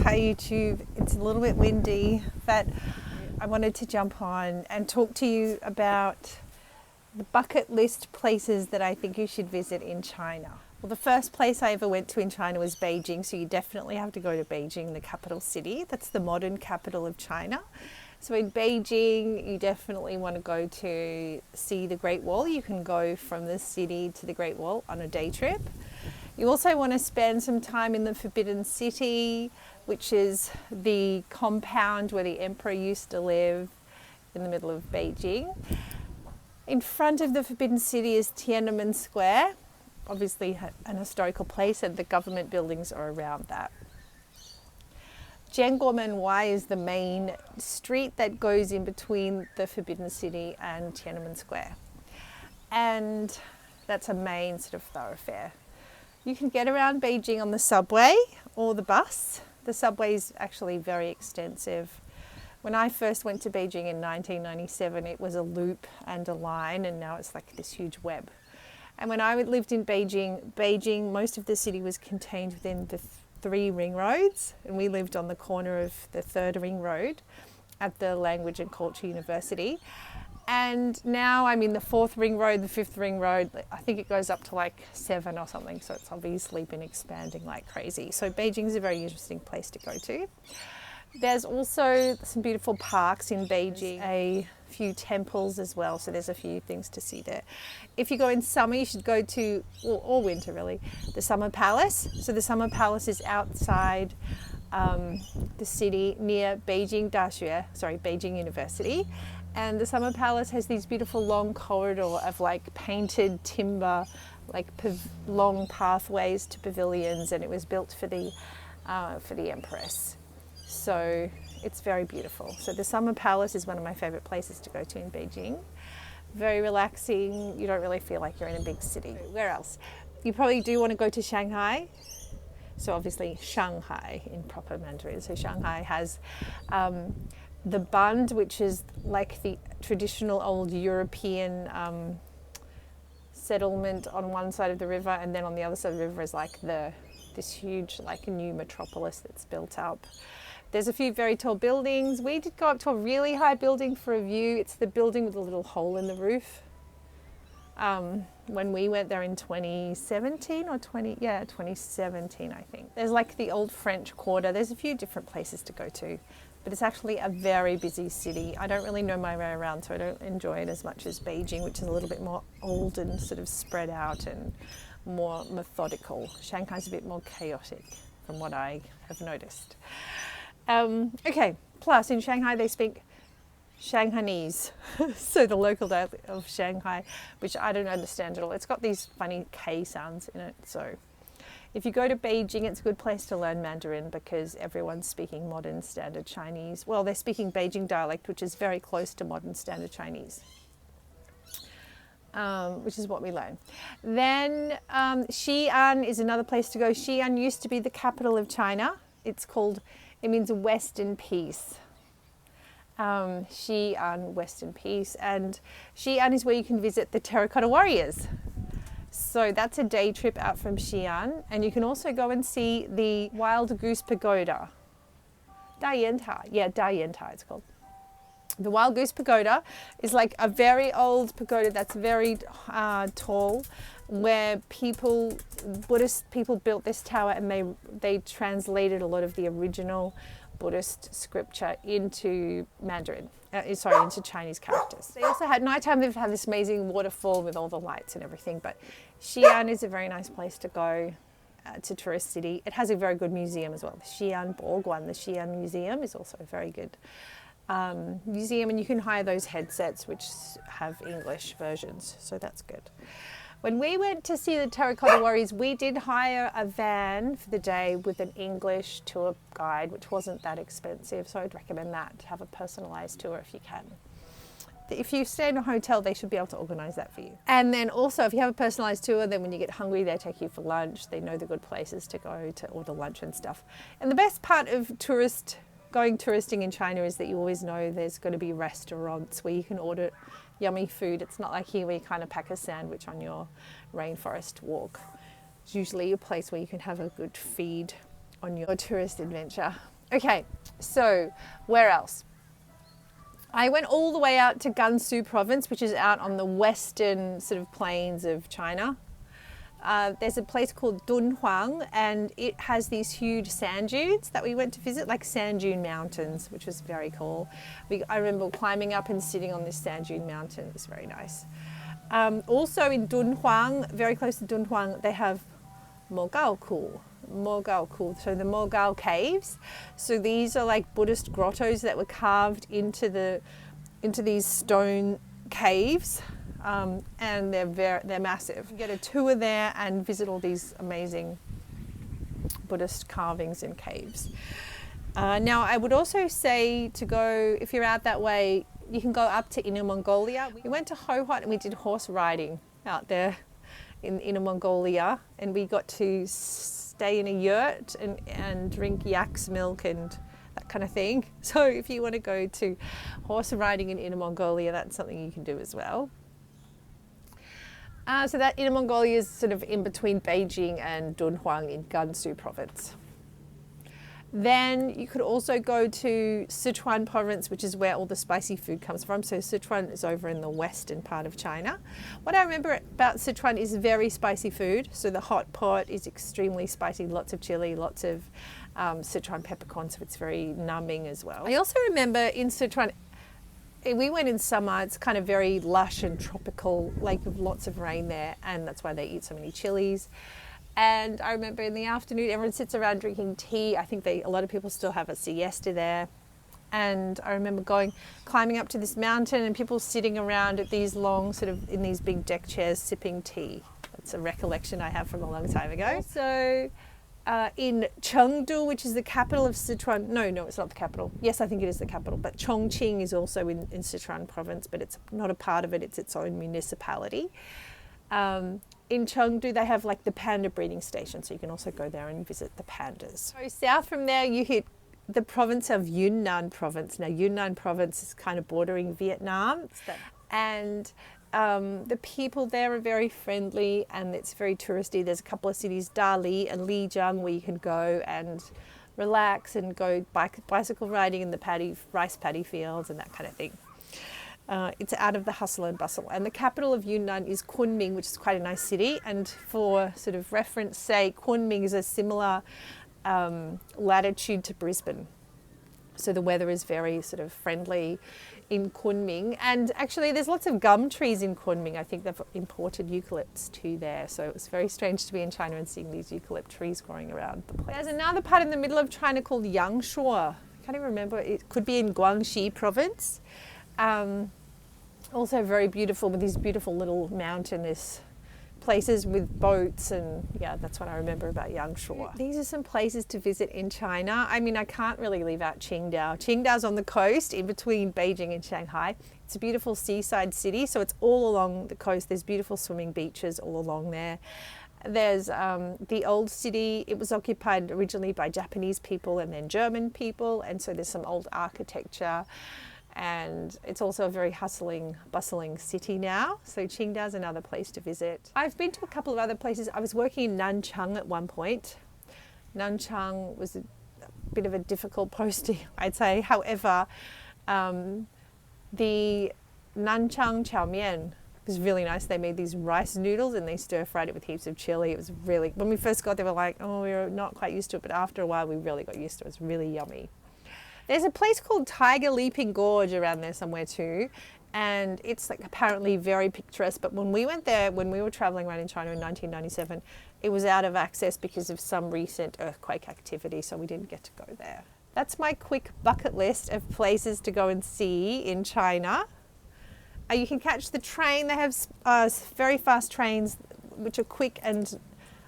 Hi YouTube, it's a little bit windy, but I wanted to jump on and talk to you about the bucket list places that I think you should visit in China. Well, the first place I ever went to in China was Beijing, so you definitely have to go to Beijing, the capital city. That's the modern capital of China. So in Beijing, you definitely want to go to see the Great Wall. You can go from the city to the Great Wall on a day trip. You also want to spend some time in the Forbidden City, which is the compound where the emperor used to live in the middle of Beijing. In front of the Forbidden City is Tiananmen Square, obviously an historical place, and the government buildings are around that. Jianguomenwai is the main street that goes in between the Forbidden City and Tiananmen Square. And that's a main sort of thoroughfare. You can get around Beijing on the subway or the bus. The subway is actually very extensive. When I first went to Beijing in 1997, it was a loop and a line, and now it's like this huge web. And when I lived in Beijing, most of the city was contained within the 3 ring roads, and we lived on the corner of the 3rd ring road at the Language and Culture University. And now I'm in the 4th ring road, the 5th ring road. I think it goes up to like 7 or something, so it's obviously been expanding like crazy. So Beijing is a very interesting place to go to. There's also some beautiful parks in Beijing, a few temples as well, so there's a few things to see there. If you go in summer, you should go to, or winter really, the Summer Palace. So the Summer Palace is outside the city near Beijing University. And the Summer Palace has these beautiful long corridor of like painted timber, like long pathways to pavilions, and it was built for the Empress. So it's very beautiful. So the Summer Palace is one of my favorite places to go to in Beijing. Very relaxing. You don't really feel like you're in a big city. Where else? You probably do want to go to Shanghai. So obviously Shanghai in proper Mandarin. So Shanghai has the Bund, which is like the traditional old European settlement on one side of the river, and then on the other side of the river is like this huge like new metropolis that's built up. There's a few very tall buildings. We did go up to a really high building for a view. It's the building with a little hole in the roof. When we went there in 2017 or 2017, I think. There's like the old French Quarter. There's a few different places to go to, but it's actually a very busy city. I don't really know my way around, so I don't enjoy it as much as Beijing, which is a little bit more old and sort of spread out and more methodical. Shanghai's a bit more chaotic from what I have noticed. Okay, plus in Shanghai they speak Shanghainese, so the local dialect of Shanghai, which I don't understand at all. It's got these funny K sounds in it, so if you go to Beijing, it's a good place to learn Mandarin because everyone's speaking modern standard Chinese. Well, they're speaking Beijing dialect, which is very close to modern standard Chinese, which is what we learn. Then Xi'an is another place to go. Xi'an used to be the capital of China. It means Western peace. Xi'an, Western peace. And Xi'an is where you can visit the Terracotta Warriors. So that's a day trip out from Xi'an. And you can also go and see the Wild Goose Pagoda. Dayenta it's called. The Wild Goose Pagoda is like a very old pagoda that's very tall, where Buddhist people built this tower, and they translated a lot of the original Buddhist scripture into Mandarin, into Chinese characters. They also had nighttime. They've had this amazing waterfall with all the lights and everything. But Xi'an is a very nice place to go. It's a tourist city. It has a very good museum as well. The Xi'an Borguan, the Xi'an Museum, is also a very good museum, and you can hire those headsets which have English versions, so that's good. When we went to see the Terracotta Warriors, we did hire a van for the day with an English tour guide, which wasn't that expensive, so I'd recommend that, to have a personalised tour if you can. If you stay in a hotel, they should be able to organise that for you. And then also, if you have a personalised tour, then when you get hungry, they take you for lunch. They know the good places to go to order lunch and stuff. And the best part of going touristing in China is that you always know there's going to be restaurants where you can order yummy food. It's not like here where you kind of pack a sandwich on your rainforest walk. It's usually a place where you can have a good feed on your tourist adventure. Okay, so where else? I went all the way out to Gansu province, which is out on the western sort of plains of China. There's a place called Dunhuang, and it has these huge sand dunes that we went to visit, like sand dune mountains, which was very cool. I remember climbing up and sitting on this sand dune mountain. It was very nice. Also in Dunhuang, very close to Dunhuang, they have Mogaoku, so the Mogao caves. So these are like Buddhist grottos that were carved into these stone caves. And they're massive. You get a tour there and visit all these amazing Buddhist carvings and caves. Now, I would also say to go, if you're out that way, you can go up to Inner Mongolia. We went to Hohhot and we did horse riding out there in Inner Mongolia, and we got to stay in a yurt and drink yak's milk and that kind of thing. So if you want to go to horse riding in Inner Mongolia, that's something you can do as well. So that Inner Mongolia is sort of in between Beijing and Dunhuang in Gansu province. Then you could also go to Sichuan province, which is where all the spicy food comes from. So Sichuan is over in the western part of China. What I remember about Sichuan is very spicy food. So the hot pot is extremely spicy, lots of chili, lots of Sichuan peppercorn, so it's very numbing as well. I also remember in Sichuan, we went in summer, it's kind of very lush and tropical, like with lots of rain there, and that's why they eat so many chilies. And I remember in the afternoon, everyone sits around drinking tea. I think a lot of people still have a siesta there. And I remember climbing up to this mountain and people sitting around at these long, sort of in these big deck chairs, sipping tea. That's a recollection I have from a long time ago. So in Chengdu, which is the capital of Sichuan. No, it's not the capital. Yes, I think it is the capital. But Chongqing is also in Sichuan province, but it's not a part of it. It's its own municipality. In Chengdu, they have like the panda breeding station, so you can also go there and visit the pandas. So south from there, you hit the province of Yunnan province. Now, Yunnan province is kind of bordering Vietnam, and the people there are very friendly and it's very touristy. There's a couple of cities, Dali and Lijiang, where you can go and relax and go bicycle riding in the rice paddy fields and that kind of thing. It's out of the hustle and bustle. And the capital of Yunnan is Kunming, which is quite a nice city. And for sort of reference sake, Kunming is a similar latitude to Brisbane. So the weather is very sort of friendly in Kunming. And actually there's lots of gum trees in Kunming. I think they've imported eucalypts to there. So it was very strange to be in China and seeing these eucalypt trees growing around the place. There's another part in the middle of China called Yangshuo. I can't even remember. It could be in Guangxi province. Also very beautiful, with these beautiful little mountainous places with boats, and yeah, that's what I remember about Yangshuo. These are some places to visit in China. I mean, I can't really leave out Qingdao. Qingdao's on the coast in between Beijing and Shanghai. It's a beautiful seaside city, so it's all along the coast. There's beautiful swimming beaches all along there. There's the old city. It was occupied originally by Japanese people and then German people, and so there's some old architecture. And it's also a very bustling city now. So Qingdao is another place to visit. I've been to a couple of other places. I was working in Nanchang at one point. Nanchang was a bit of a difficult posting, I'd say. However, the Nanchang chow mian was really nice. They made these rice noodles and they stir-fried it with heaps of chili. It was really, when we first got there, we were like, oh, we were not quite used to it. But after a while, we really got used to it. It was really yummy. There's a place called Tiger Leaping Gorge around there somewhere too, and it's like apparently very picturesque. But when we went there, when we were traveling around in China in 1997, it was out of access because of some recent earthquake activity, so we didn't get to go there. That's my quick bucket list of places to go and see in China. You can catch the train. They have very fast trains, which are quick and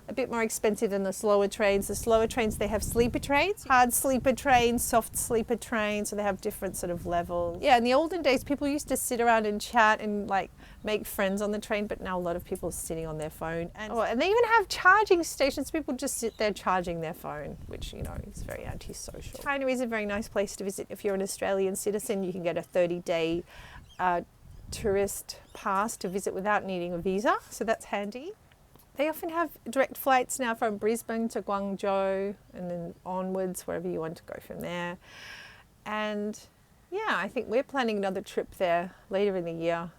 a bit more expensive than the slower trains. The slower trains, they have sleeper trains, hard sleeper trains, soft sleeper trains, so they have different sort of levels. Yeah, in the olden days, people used to sit around and chat and like make friends on the train, but now a lot of people are sitting on their phone. And they even have charging stations. People just sit there charging their phone, which, you know, is very antisocial. China is a very nice place to visit. If you're an Australian citizen, you can get a 30-day tourist pass to visit without needing a visa, so that's handy. They often have direct flights now from Brisbane to Guangzhou and then onwards, wherever you want to go from there. And yeah, I think we're planning another trip there later in the year.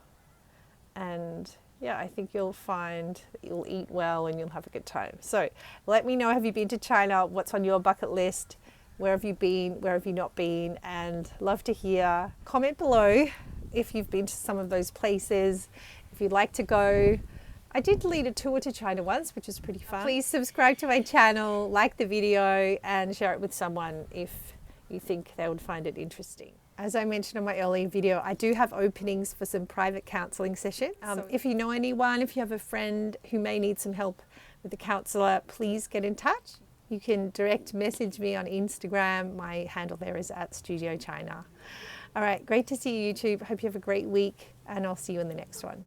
And yeah, I think you'll find that you'll eat well and you'll have a good time. So let me know, have you been to China? What's on your bucket list? Where have you been? Where have you not been? And love to hear. Comment below if you've been to some of those places, if you'd like to go. I did lead a tour to China once, which was pretty fun. Please subscribe to my channel, like the video, and share it with someone if you think they would find it interesting. As I mentioned in my earlier video, I do have openings for some private counselling sessions. If you know anyone, if you have a friend who may need some help with a counsellor, please get in touch. You can direct message me on Instagram. My handle there is @StudioChina. All right, great to see you, YouTube. Hope you have a great week, and I'll see you in the next one.